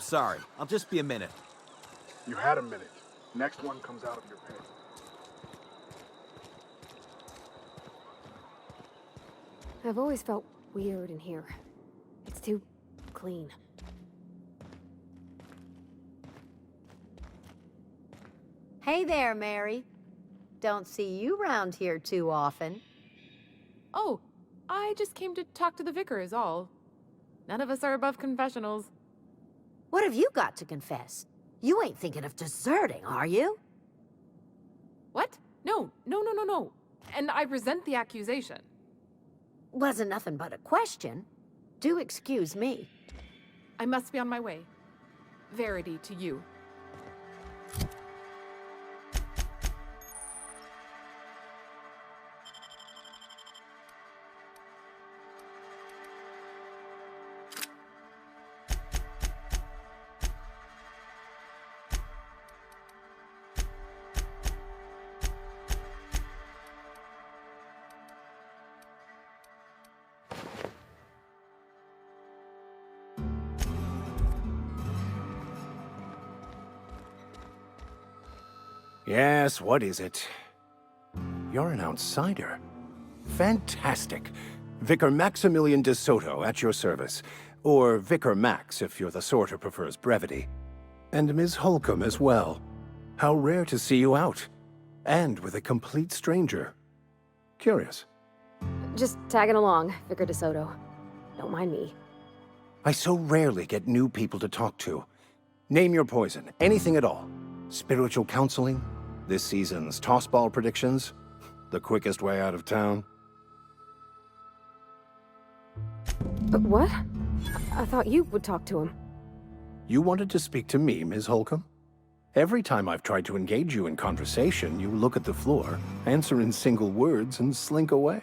sorry. I'll just be a minute. You had a minute. Next one comes out of your pay. I've always felt weird in here. It's too clean. Hey there, Mary. Don't see you round here too often. Oh, I just came to talk to the vicar is all. None of us are above confessionals. What have you got to confess? You ain't thinking of deserting, are you? What? No. And I resent the accusation. Wasn't nothing but a question. Do excuse me. I must be on my way. Verity to you. Yes, what is it? You're an outsider. Fantastic. Vicar Maximilian de Soto at your service. Or Vicar Max, if you're the sort who prefers brevity. And Ms. Holcomb as well. How rare to see you out. And with a complete stranger. Curious. Just tagging along, Vicar DeSoto. Don't mind me. I so rarely get new people to talk to. Name your poison, anything at all. Spiritual counseling? This season's tossball predictions? The quickest way out of town? What? I thought you would talk to him. You wanted to speak to me, Ms. Holcomb? Every time I've tried to engage you in conversation, you look at the floor, answer in single words, and slink away.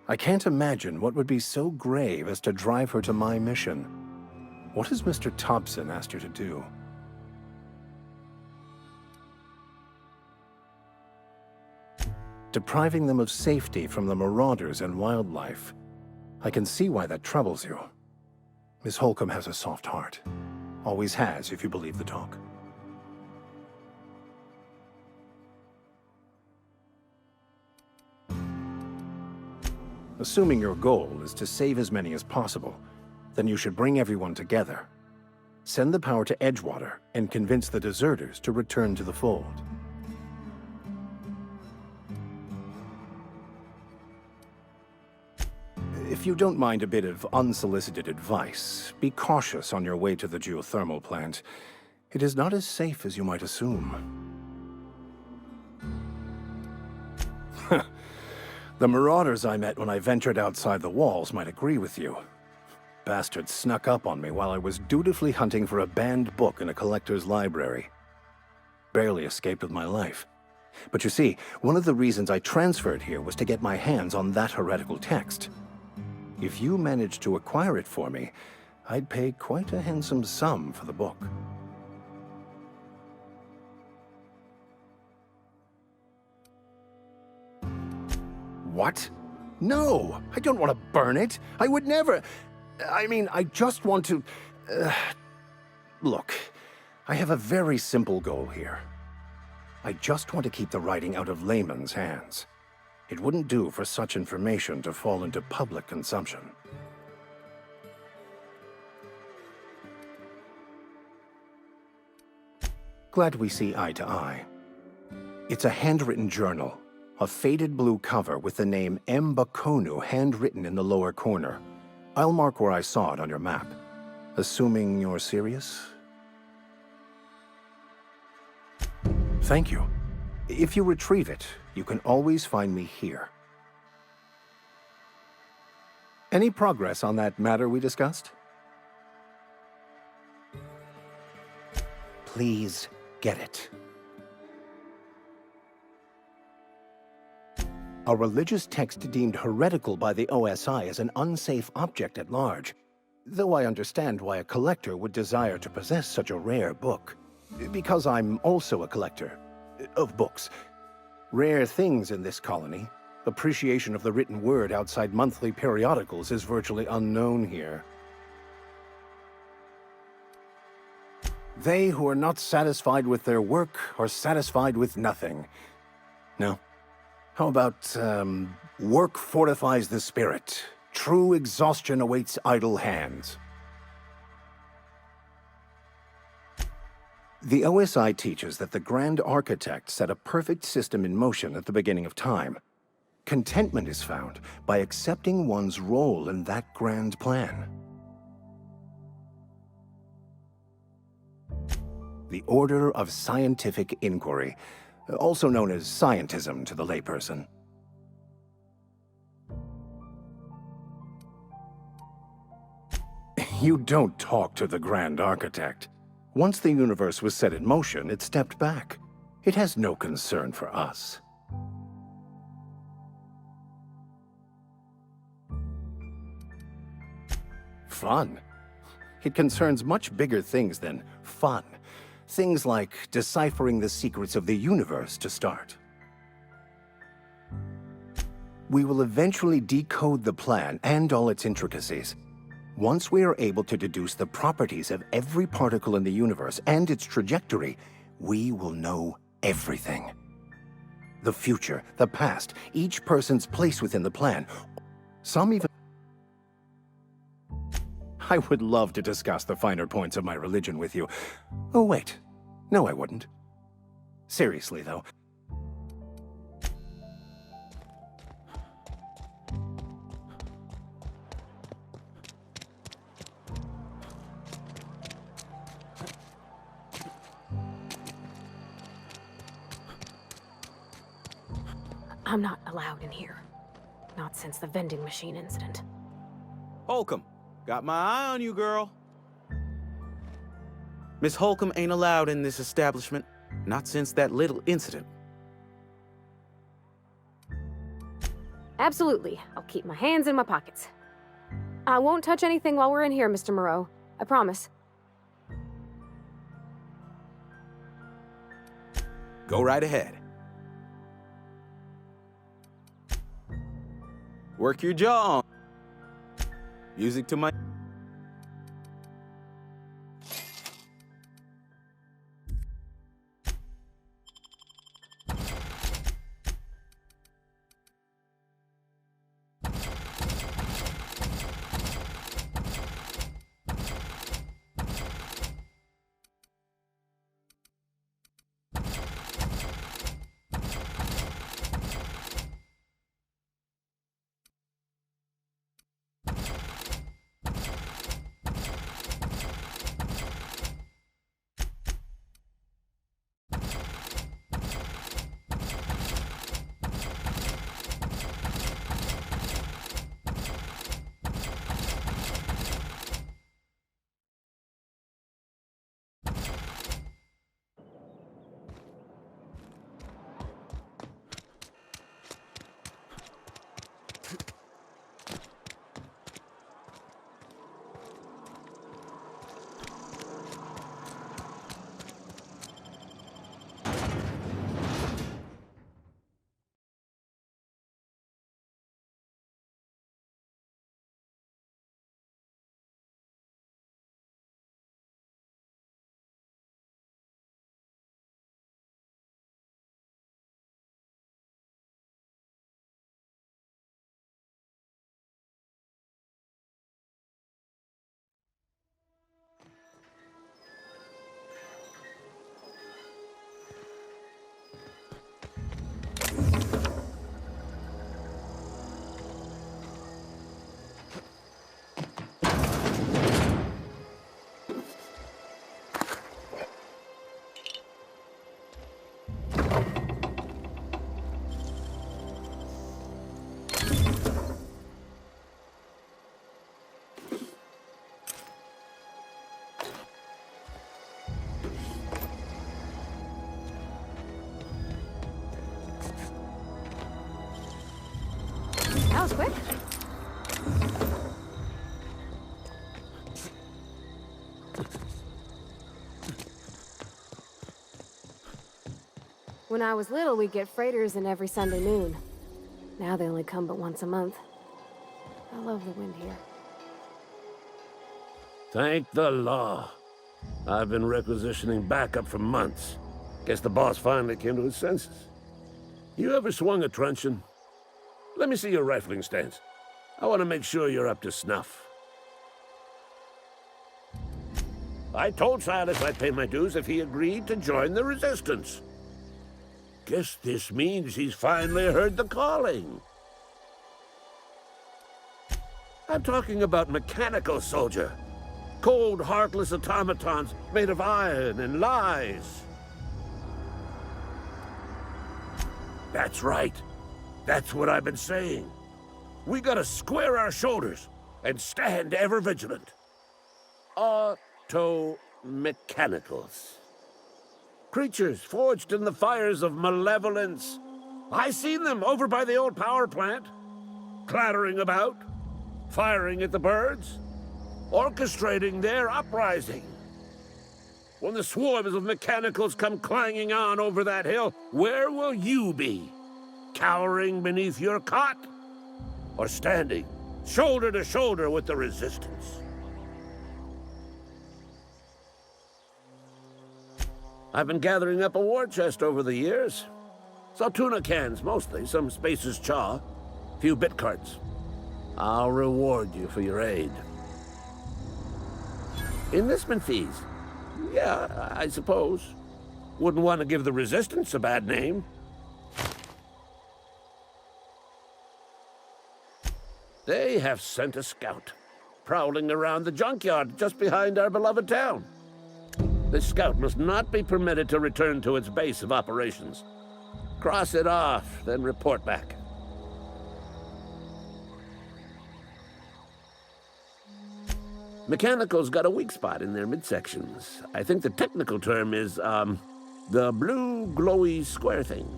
I can't imagine what would be so grave as to drive her to my mission. What has Mr. Thompson asked you to do? Depriving them of safety from the marauders and wildlife. I can see why that troubles you. Miss Holcomb has a soft heart. Always has, if you believe the talk. Assuming your goal is to save as many as possible, then you should bring everyone together. Send the power to Edgewater and convince the deserters to return to the fold. If you don't mind a bit of unsolicited advice, be cautious on your way to the geothermal plant. It is not as safe as you might assume. The marauders I met when I ventured outside the walls might agree with you. Bastards snuck up on me while I was dutifully hunting for a banned book in a collector's library. Barely escaped with my life. But you see, one of the reasons I transferred here was to get my hands on that heretical text. If you managed to acquire it for me, I'd pay quite a handsome sum for the book. What? No! I don't want to burn it! I would never... I mean, I just want to... Look, I have a very simple goal here. I just want to keep the writing out of layman's hands. It wouldn't do for such information to fall into public consumption. Glad we see eye to eye. It's a handwritten journal, a faded blue cover with the name M. Bakonu handwritten in the lower corner. I'll mark where I saw it on your map. Assuming you're serious? Thank you. If you retrieve it, you can always find me here. Any progress on that matter we discussed? Please get it. A religious text deemed heretical by the OSI is an unsafe object at large, though I understand why a collector would desire to possess such a rare book. Because I'm also a collector of books. Rare things in this colony. Appreciation of the written word outside monthly periodicals is virtually unknown here. They who are not satisfied with their work are satisfied with nothing. No? How about, work fortifies the spirit. True exhaustion awaits idle hands. The OSI teaches that the Grand Architect set a perfect system in motion at the beginning of time. Contentment is found by accepting one's role in that grand plan. The Order of Scientific Inquiry, also known as scientism to the layperson. You don't talk to the Grand Architect. Once the universe was set in motion, it stepped back. It has no concern for us. Fun? It concerns much bigger things than fun. Things like deciphering the secrets of the universe to start. We will eventually decode the plan and all its intricacies. Once we are able to deduce the properties of every particle in the universe and its trajectory, we will know everything. The future, the past, each person's place within the plan. Some even... I would love to discuss the finer points of my religion with you. Oh, wait. No, I wouldn't. Seriously, though. I'm not allowed in here. Not since the vending machine incident. Holcomb, got my eye on you, girl. Miss Holcomb ain't allowed in this establishment. Not since that little incident. Absolutely. I'll keep my hands in my pockets. I won't touch anything while we're in here, Mr. Moreau. I promise. Go right ahead. Work your jaw on. Music to my... That was quick. When I was little, we'd get freighters in every Sunday noon. Now they only come but once a month. I love the wind here. Thank the law. I've been requisitioning backup for months. Guess the boss finally came to his senses. You ever swung a truncheon? Let me see your rifling stance. I want to make sure you're up to snuff. I told Silas I'd pay my dues if he agreed to join the Resistance. Guess this means he's finally heard the calling. I'm talking about mechanical soldier. Cold, heartless automatons made of iron and lies. That's right. That's what I've been saying. We gotta square our shoulders and stand ever vigilant. Auto-mechanicals. Creatures forged in the fires of malevolence. I seen them over by the old power plant, clattering about, firing at the birds, orchestrating their uprising. When the swarms of mechanicals come clanging on over that hill, where will you be? Cowering beneath your cot? Or standing shoulder to shoulder with the Resistance? I've been gathering up a war chest over the years. Saw tuna cans mostly, some Spacer's chaw, few bit carts. I'll reward you for your aid. Enlistment fees? Yeah, I suppose. Wouldn't want to give the Resistance a bad name. They have sent a scout, prowling around the junkyard just behind our beloved town. This scout must not be permitted to return to its base of operations. Cross it off, then report back. Mechanicals got a weak spot in their midsections. I think the technical term is, the blue glowy square thing.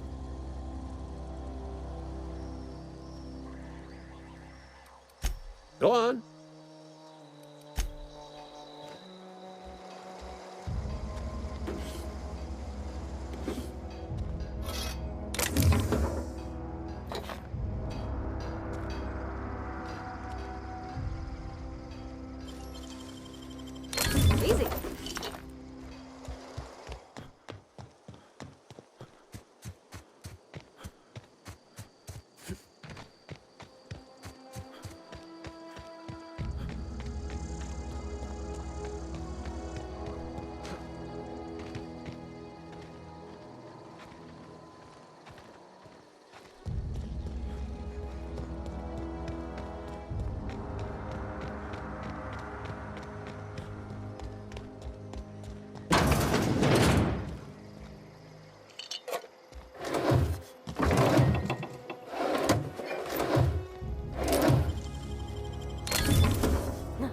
Go on. Easy.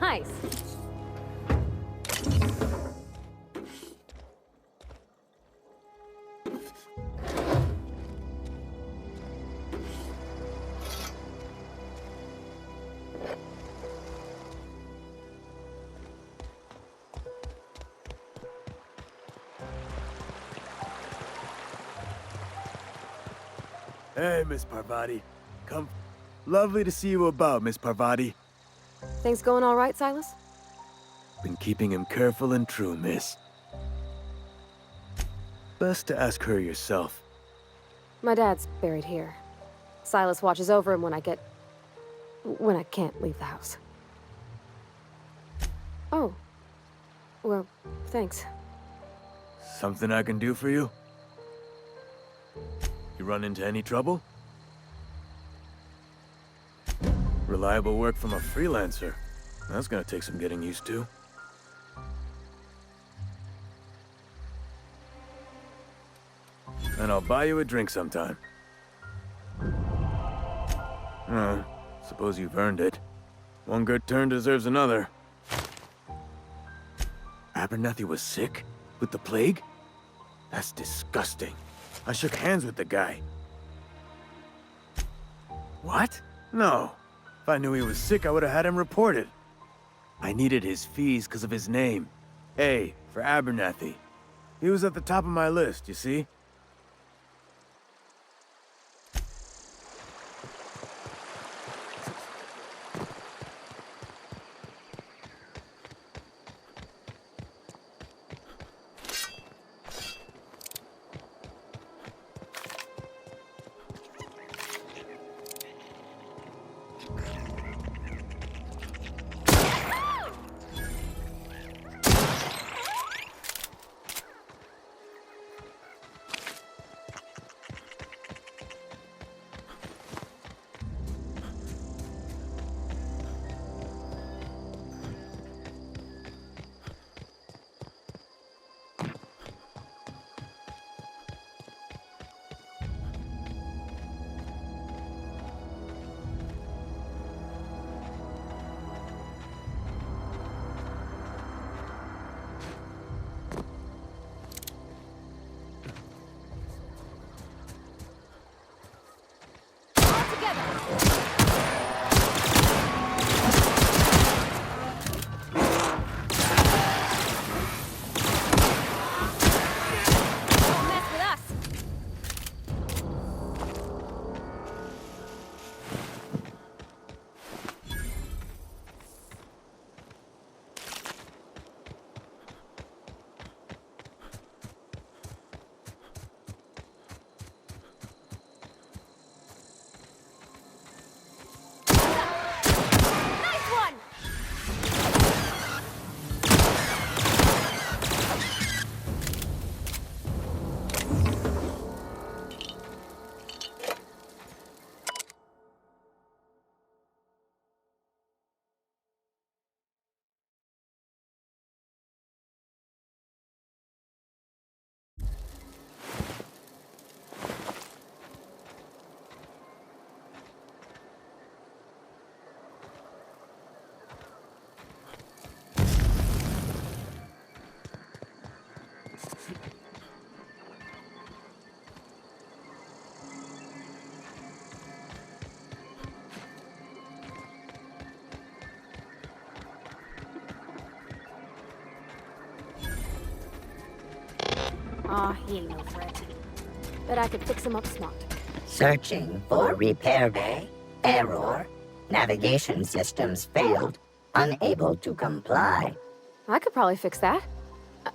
Nice. Hey, Miss Parvati. Come. Lovely to see you about, Miss Parvati. Things going all right, Silas? Been keeping him careful and true, miss. Best to ask her yourself. My dad's buried here. Silas watches over him when I can't leave the house. Oh. Well, thanks. Something I can do for you? You run into any trouble? Reliable work from a freelancer. That's gonna take some getting used to. And I'll buy you a drink sometime. Suppose you've earned it. One good turn deserves another. Abernathy was sick? With the plague? That's disgusting. I shook hands with the guy. What? No. If I knew he was sick, I would have had him reported. I needed his fees because of his name. A for Abernathy. He was at the top of my list, you see? Don't mess with us. Nice one! Aw, he ain't no threat. Bet I could fix him up smart. Searching for repair bay. Error. Navigation systems failed. Unable to comply. I could probably fix that.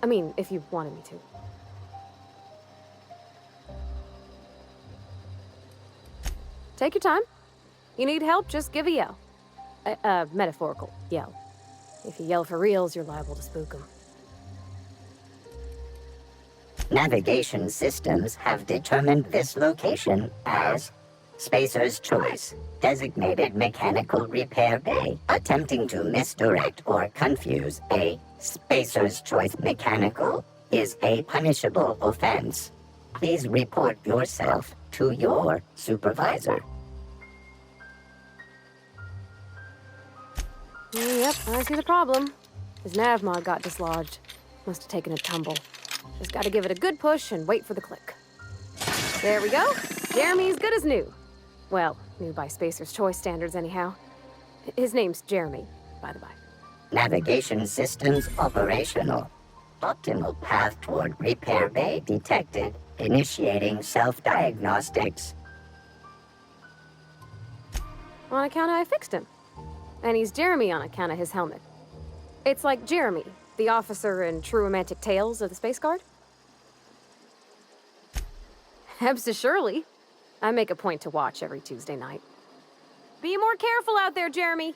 I mean, if you wanted me to. Take your time. You need help, just give a yell. A metaphorical yell. If you yell for reals, you're liable to spook them. Navigation systems have determined this location as Spacer's Choice, designated mechanical repair bay. Attempting to misdirect or confuse a Spacer's Choice mechanical is a punishable offense. Please report yourself to your supervisor. Yep, I see the problem. His nav mod got dislodged. Must have taken a tumble. Just gotta give it a good push and wait for the click. There we go. Jeremy's good as new. Well, new by Spacer's Choice standards anyhow. His name's Jeremy, by the by. Navigation systems operational. Optimal path toward repair bay detected. Initiating self-diagnostics. On account of I fixed him. And he's Jeremy on account of his helmet. It's like Jeremy, the officer in True Romantic Tales of the Space Guard. Surely. I make a point to watch every Tuesday night. Be more careful out there, Jeremy.